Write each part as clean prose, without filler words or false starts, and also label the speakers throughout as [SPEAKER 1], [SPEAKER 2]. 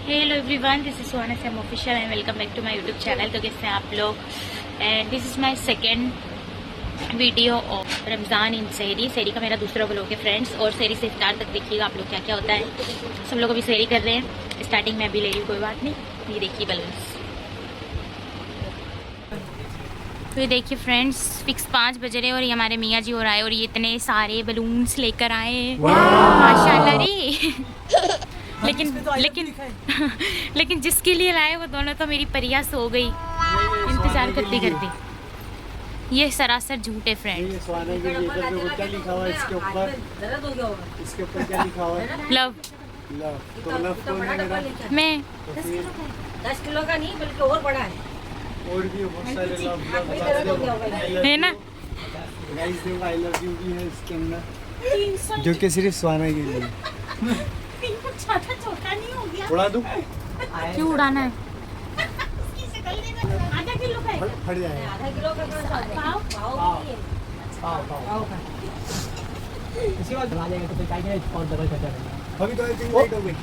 [SPEAKER 1] Hello everyone, this is Sona Sam official and welcome back to my YouTube channel. तो कैसे हैं आप लोग? And this is my second video of Ramzan in Sehri. सहरी का मेरा दूसरा व्लॉग है फ्रेंड्स, और सहरी से इफ्तार तक देखिएगा आप लोग क्या क्या होता है। सब लोग अभी सहरी कर रहे हैं, स्टार्टिंग में भी ले रही हूँ, कोई बात नहीं। ये देखिए बलून्स, तो ये देखिए फ्रेंड्स, फिक्स 5 बज रहे और ये हमारे मियाँ जी और आए और ये इतने सारे बलून्स लेकर आए हैं माशाल्लाह रे। लेकिन जिसके लिए लाए वो दोनों तो मेरी परिया सो गई इंतजार करते करते। ये सरासर झूठ है फ्रेंड। लव मैं
[SPEAKER 2] 10 किलो का नहीं बल्कि और बड़ा है,
[SPEAKER 3] और भी बहुत सारे लव
[SPEAKER 1] है ना।
[SPEAKER 3] आई लव यू भी है इसके अंदर, जो कि सिर्फ स्वाना के लिए।
[SPEAKER 2] छोटा नहीं हो गया,
[SPEAKER 3] उड़ा दूं?
[SPEAKER 1] क्यों उड़ाना है?
[SPEAKER 2] आधा किलो का है,
[SPEAKER 3] फट जाएगा।
[SPEAKER 2] आधा किलो का पाव का
[SPEAKER 4] इसके बाद बना देंगे तो फिर क्या करें और डबल खर्चा करेंगे।
[SPEAKER 3] अभी तो आई थिंक लेट हो गई।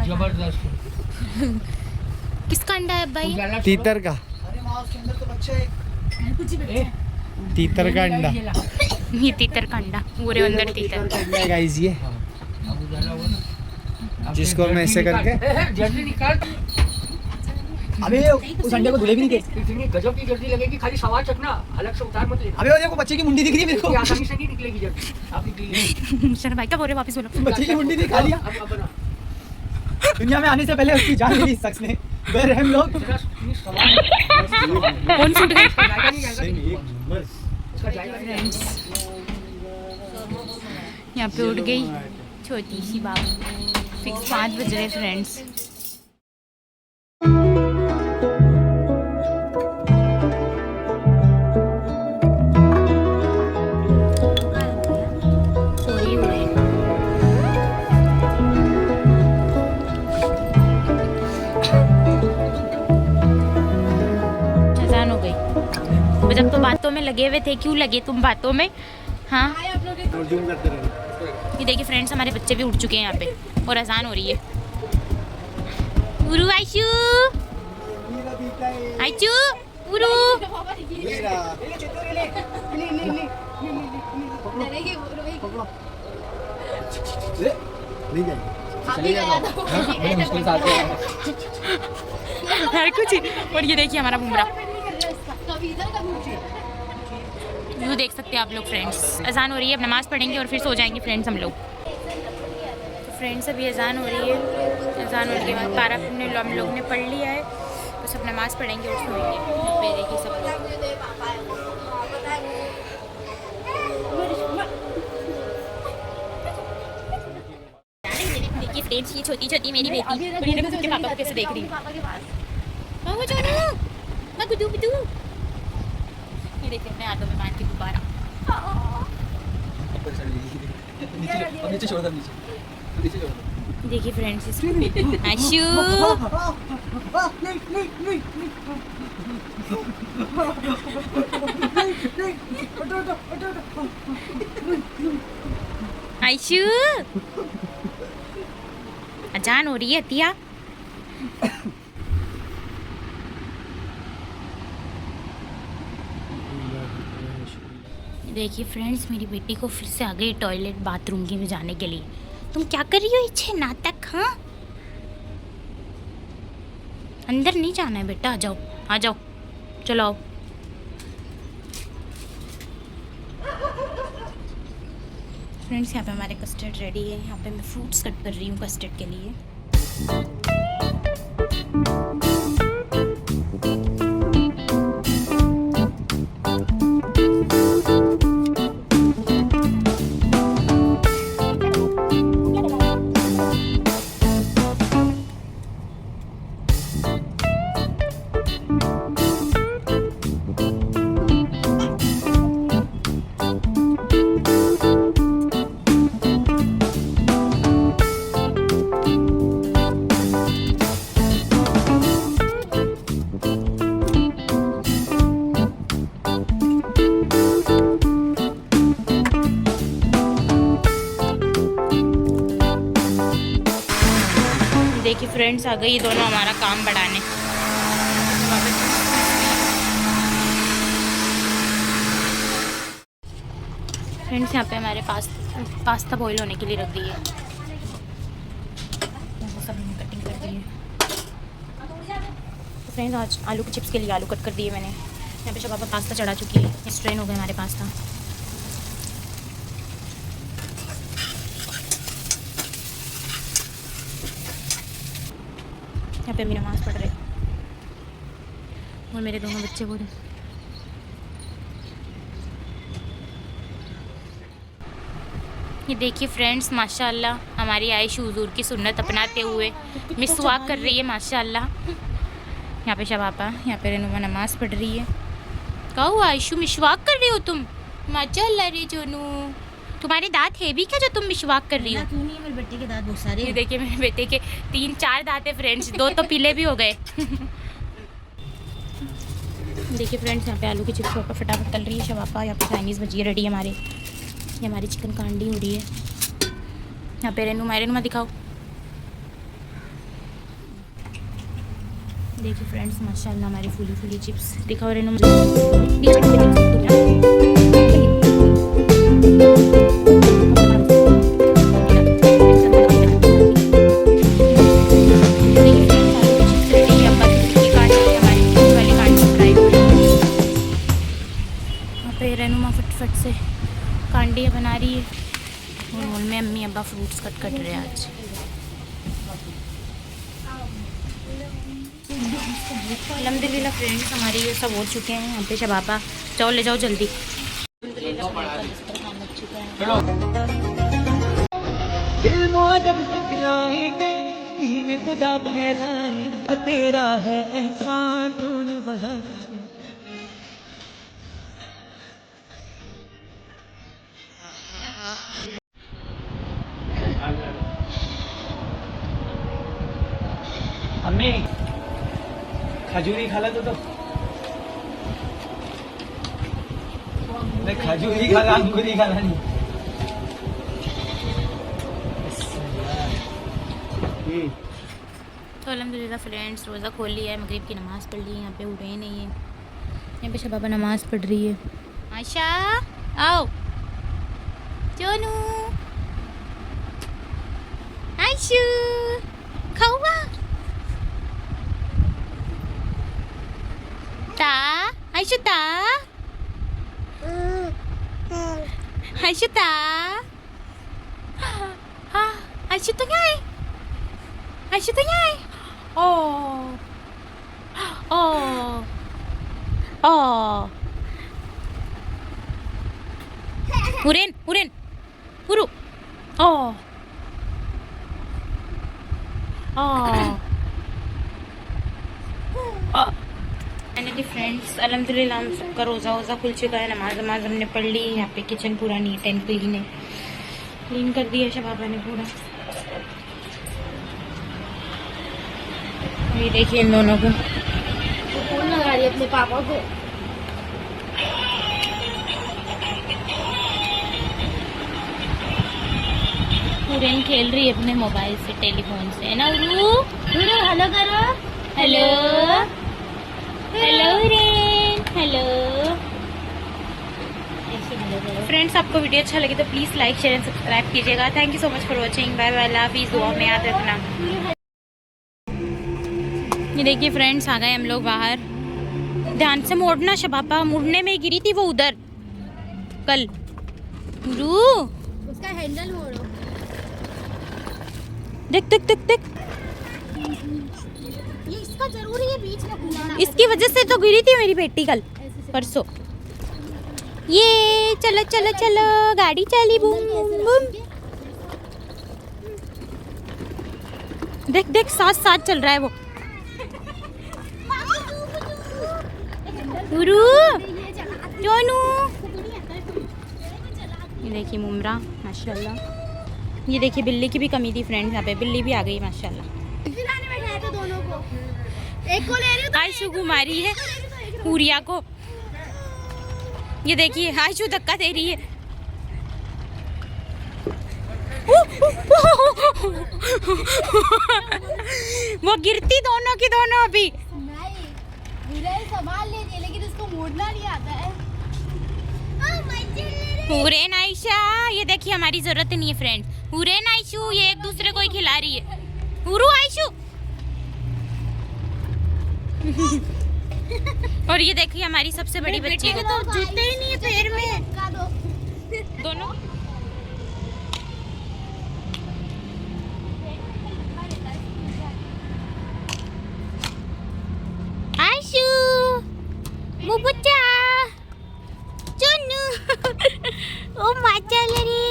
[SPEAKER 4] जबरदस्त
[SPEAKER 1] किसका अंडा है भाई?
[SPEAKER 3] तीतर का, तीतर का अंडा।
[SPEAKER 1] ये तीतर का अंडा, पूरे अंदर तीतर।
[SPEAKER 3] गाइस ये जिसको मैं ऐसे करके
[SPEAKER 4] जल्दी निकाल। अबे उस अंडे को धुले भी नहीं के, इतनी गजब की जल्दी लगेगी, खाली सवाल चखना, अलग से उतार मत लेना। अबे वो देखो बच्चे की मुंडी दिख रही है मेरे को, आसानी से नहीं निकलेगी जल्दी। आप निकली
[SPEAKER 1] शर्म भाई क्या बोल रहे हो? वापस बोलो।
[SPEAKER 4] बच्चे की मुंडी दिखा लिया। दुनिया में आने से पहले उसकी जान ली इस शख्स ने। बेरहम लोग।
[SPEAKER 1] कौन फुट गई? यहाँ पे उड़ गई छोटी सी बाबू। फिक्स 5 बज रहे फ्रेंड्स। जब तो बातों में लगे हुए थे, क्यों लगे तुम बातों में? हाँ, ये देखिए फ्रेंड्स, हमारे बच्चे भी उठ चुके हैं यहाँ पे और अजान हो रही है। उरू आयशु, आयशु उरू। हर कुछ। और ये देखिए हमारा बुमरा, व्यू देख सकते हैं आप लोग फ्रेंड्स। अजान हो रही है, अब नमाज़ पढ़ेंगे और फिर सो जाएंगे फ्रेंड्स हम लोग। तो फ्रेंड्स अभी अजान हो रही है, अजान होने के बाद पारा हम लोग ने पढ़ लिया है, तो सब नमाज़ पढ़ेंगे और सोएंगे। देखिए सब लोग। देखिए फ्रेंड्स, ये छोटी छोटी मेरी बेटी और ये देखो उसके पापा को कैसे देख रही है। ये देखिए अपने हाथों में बांध के गुब्बारा।
[SPEAKER 4] नीचे छोड़ दो, नीचे छोड़ दो।
[SPEAKER 1] देखिए फ्रेंड्स इसको आशु आशु अजान हो रही है तिया। देखिए फ्रेंड्स मेरी बेटी को फिर से आ गई टॉयलेट बाथरूम के में जाने के लिए। तुम क्या कर रही हो इच्छे नाटक? हाँ अंदर नहीं जाना है बेटा, आ जाओ आ जाओ, चलो आओ। फ्रेंड्स यहाँ पे हमारे कस्टर्ड रेडी है। यहाँ पे मैं फ्रूट्स कट कर रही हूँ कस्टर्ड के लिए। देखिए फ्रेंड्स आ गई ये दोनों हमारा काम बढ़ाने। फ्रेंड्स यहाँ पे हमारे पास्ता बॉईल होने के लिए रख दी है। सब कटिंग कर दी है। तो फ्रेंड्स आज आलू के चिप्स के लिए आलू कट कर दिए मैंने। यहाँ पे शबाबा पास्ता चढ़ा चुकी है। स्ट्रेन हो गए हमारे पास्ता। यहाँ पे अम्मी नमाज़ पढ़ रहे और मेरे दोनों बच्चे बोल रहे। ये देखिए फ्रेंड्स माशाल्लाह हमारी आयशा हुजूर की सुन्नत अपनाते हुए मिसवाक कर रही है माशाल्लाह। यहाँ पे शबाबा, यहाँ पे रेनुमा नमाज़ पढ़ रही है। क्या हुआ आयशु, मिसवाक कर रही हो तुम? माशाल्लाह रे जोनू, तुम्हारे दांत है भी क्या जो तुम मिसवाक कर रही हो?
[SPEAKER 2] क्यों नहीं है, मेरे बेटे के दांत बहुत सारे
[SPEAKER 1] ये देखिए मेरे बेटे के 3-4 दांत है फ्रेंड्स, 2 तो पीले भी हो गए। देखिए फ्रेंड्स यहाँ पे आलू की चिप्स पर फटाफट तल रही है शबाबा। यहाँ पे चाइनीज़ भजिया रेडी है हमारे। ये हमारी चिकन कांडी हो रही है। यहाँ पे रेनुमा दिखाओ। देखिए फ्रेंड्स माशाल्लाह हमारी फूली फूली चिप्स दिखाओ रेनुमा। रेनुमा फटफट से कांडियाँ बना रही है और मोल में अम्मी अब्बा फ्रूट्स कट रहे हैं आज। अल्हम्दुलिल्लाह फ्रेंड्स हमारे ये सब हो चुके हैं। यहाँ पे शबाबा जाओ ले जाओ जल्दी।
[SPEAKER 3] अम्मी खजूरी खाला तो नहीं, खजूरी खाला अंगूरी खाला नहीं।
[SPEAKER 1] तो अल्हम्दुलिल्लाह फ्रेंड्स रोज़ा खोल लिया है, मगरिब की नमाज़ पढ़ ली है। यहाँ पे उठे ही नहीं है। यहाँ पे शबाबा नमाज़ पढ़ रही है। आयशा आओ, जोनू आयशू खाऊंगा ता आयशू ता आयशू ता आयशू तो क्या है? आयशू तो क्या है? ओ ओ ओ उरेन उरेन उरु ओ फ्रेंड्स अल्हम्दुलिल्लाह हम सबका रोज़ा खुल चुका है। नमाज हमने पढ़ ली। यहाँ पे किचन पूरा नीट एंड क्लीन है, क्लीन कर दिया शबाबा ने पूरा। ये देखिए इन दोनों को।
[SPEAKER 2] फोन लगा रही है अपने पापा को।
[SPEAKER 1] उरेन खेल रही है अपने मोबाइल से, टेलीफोन से, है ना उरू?
[SPEAKER 2] हेलो करो।
[SPEAKER 1] हेलो हेलो उरेन, हेलो। फ्रेंड्स, आपको वीडियो अच्छा लगे तो please like share and subscribe कीजिएगा। Thank you so much for watching. Bye bye, love you, दुआ में याद रखना। ये देखिए फ्रेंड्स, आ गए हम लोग बाहर। ध्यान से मोड़ना शबापा, मुड़ने में गिरी थी वो उधर कल। रू
[SPEAKER 2] उसका हैंडल मोड़ो।
[SPEAKER 1] देख देख देख देख,
[SPEAKER 2] ये इसका जरूरी है बीच में घुमाना।
[SPEAKER 1] इसकी वजह से तो गिरी थी मेरी बेटी कल परसों। ये चलो चलो चलो, गाड़ी चली, बूम बूम बूम। देख देख, साथ साथ चल रहा है वो। गुरु जोनू, ये देखिए मुमरा माशाल्लाह। ये देखिए बिल्ली की भी कमी थी फ्रेंड्स, यहाँ पे बिल्ली भी आ गई माशाल्लाह।
[SPEAKER 2] दोनों को एक को ले रही हूँ तो
[SPEAKER 1] आयशु घुमारी है पूरिया को। ये देखिए आयशु धक्का दे रही है। वो गिरती दोनों की दोनों अभी।
[SPEAKER 2] नहीं, बुरा संभाल लेती है लेकिन उसको मोड़ना नहीं आता है।
[SPEAKER 1] हुरैन आयशा, ये देखिए हमारी जरूरत नहीं है फ्रेंड्स। हुरैन आयशु, ये एक दूसरे को ही खिला रही है। हुरू आयशु। और ये देखिए हमारी सबसे बड़ी बच्ची
[SPEAKER 2] तो जूते ही नहीं है पैर में।
[SPEAKER 1] दोनों। आयशु, बुबुच्चा, चुन्नू, ओ माचल रे।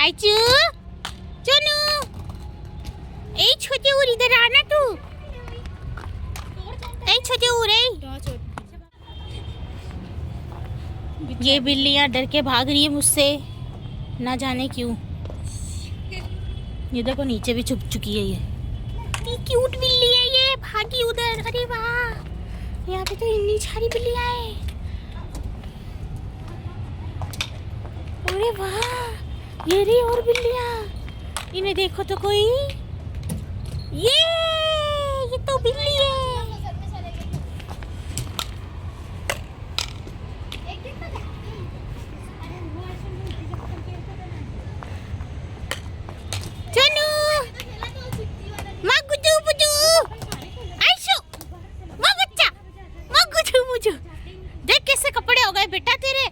[SPEAKER 1] आयशु, चुन्नू, ए छोटे उर इधर आना तू। ए छोटे उर, ये बिल्लियां डर के भाग रही है मुझसे, ना जाने क्यों। ये देखो नीचे भी छुप चुकी है। ये इतनी क्यूट बिल्ली है, ये भागी उधर। अरे वाह, यहाँ पे तो इतनी सारी बिल्लियां हैं। अरे वाह, ये रही और बिल्लियां। इन्हें देखो तो कोई। ये तो बिल्ली है। चनू, माँ गुजू बुजू, आयशु, माँ बच्चा, माँ गुजू बुजू। देख कैसे कपड़े हो गए बेटा तेरे।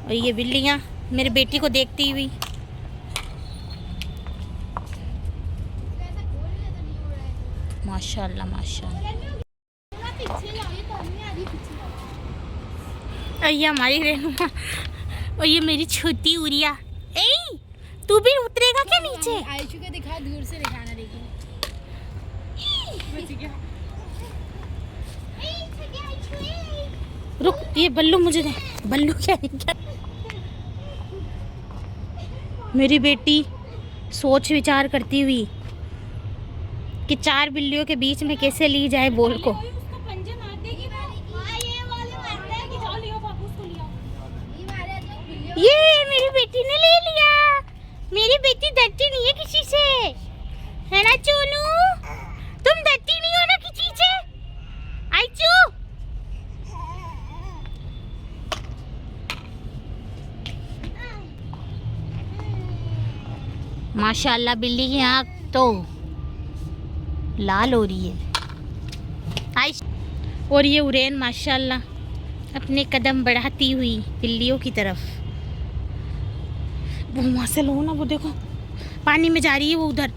[SPEAKER 1] और ये बिल्लियां मेरी बेटी को देखती हुई। माशाल्लाह माशाल्लाह। और ये हमारी रेनुमा, और ये मेरी छोटी उरिया। ए, तू भी उतरेगा क्या नीचे?
[SPEAKER 2] आयशु को दिखा, दूर से दिखाना। देखिए
[SPEAKER 1] रुक, ये बल्लू मुझे दे। बल्लू क्या है क्या? मेरी बेटी सोच विचार करती हुई कि 4 बिल्लियों के बीच में कैसे ली जाए बॉल को। ये मेरी बेटी ने ले लिया। मेरी बेटी डरती नहीं है किसी से, है ना चोनू? तुम डरती नहीं हो ना किसी से? आयचू, माशाल्लाह बिल्ली की आँख तो लाल हो रही है। आइश, और ये उरेन माशाल्लाह अपने कदम बढ़ाती हुई बिल्लियों की तरफ। वो वहाँ से लो ना, वो देखो पानी में जा रही है वो उधर।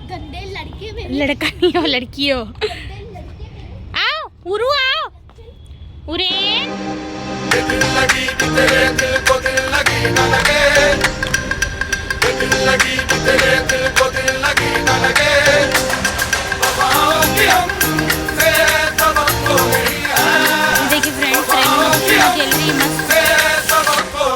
[SPEAKER 2] गंदे लड़के में
[SPEAKER 1] लड़का नहीं हो, लड़की हो। आओ उरू, आओ उरेन।
[SPEAKER 5] दिल लगी कि तेरे दिल को दिल लगी न लगे, दिल लगी कि तेरे दिल को दिल लगी न लगे। हवाओं की हमसे सबक तो नहीं है,
[SPEAKER 1] देखिए फ्रेंड्स, खेल रही है मस्त।
[SPEAKER 5] सबक तो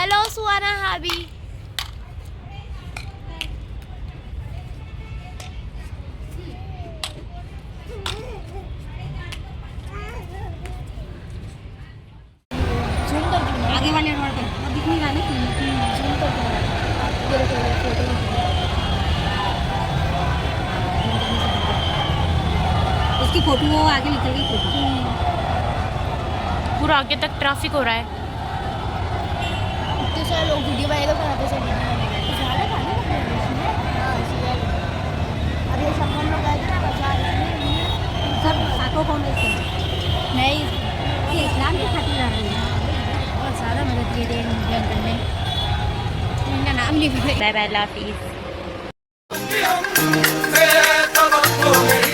[SPEAKER 2] हेलो सुहाना हाबी।
[SPEAKER 6] आगे वाले रोड पे वो दिख नहीं रहा ना उसकी फोटो वो आगे निकल गई फोटो।
[SPEAKER 1] पूरा आगे तक ट्रैफिक हो रहा है।
[SPEAKER 2] इतने सारे लोग वीडियो बनाएगा बनाते सब ज़्यादा खाने लगे हैं इसमें। हाँ इसलिए अब ये सब हम लोग आए थे ना बाजार में
[SPEAKER 6] सब साको कौन है
[SPEAKER 2] नहीं
[SPEAKER 6] ये इस्लाम की खातिर आ रही है।
[SPEAKER 2] बहुत ज़्यादा मदद की थी मुझे अंकल ने। इनका नाम नहीं पता।
[SPEAKER 1] बाय बाय, अल्लाह हाफिज़।
[SPEAKER 5] कि हम तेरे तवक्कुल